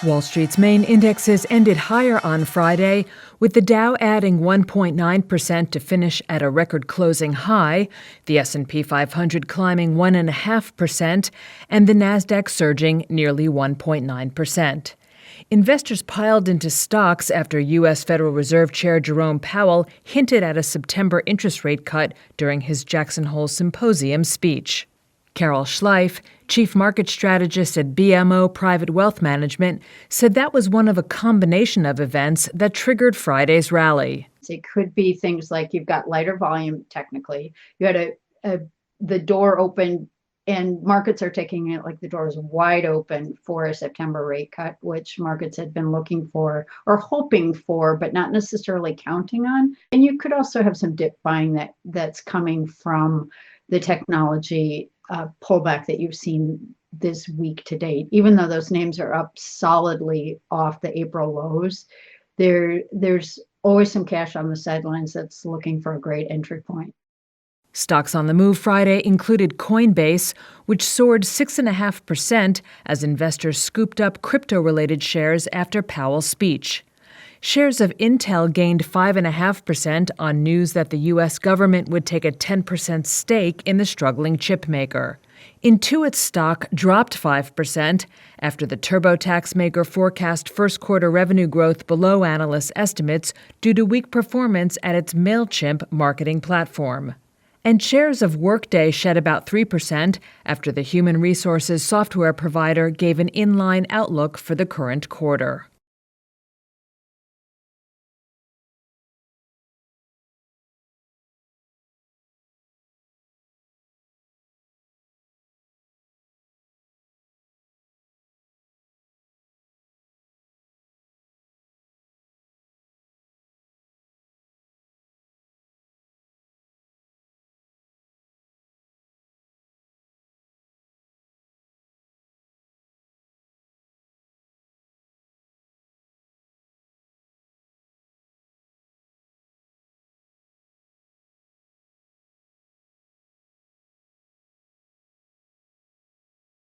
Wall Street's main indexes ended higher on Friday, with the Dow adding 1.9% to finish at a record-closing high, the S&P 500 climbing 1.5%, and the Nasdaq surging nearly 1.9%. Investors piled into stocks after U.S. Federal Reserve Chair Jerome Powell hinted at a September interest rate cut during his Jackson Hole Symposium speech. Carol Schleif, chief market strategist at BMO Private Wealth Management, said that was one of a combination of events that triggered Friday's rally. It could be things like you've got lighter volume technically. You had the door open, and markets are taking it like the door is wide open for a September rate cut, which markets had been looking for or hoping for, but not necessarily counting on. And you could also have some dip buying that's coming from the technology pullback that you've seen this week to date. Even though those names are up solidly off the April lows, there's always some cash on the sidelines that's looking for a great entry point. Stocks on the move Friday included Coinbase, which soared 6.5% as investors scooped up crypto-related shares after Powell's speech. Shares of Intel gained 5.5% on news that the U.S. government would take a 10% stake in the struggling chip maker. Intuit's stock dropped 5% after the TurboTax maker forecast first-quarter revenue growth below analysts' estimates due to weak performance at its MailChimp marketing platform. And shares of Workday shed about 3% after the human resources software provider gave an inline outlook for the current quarter.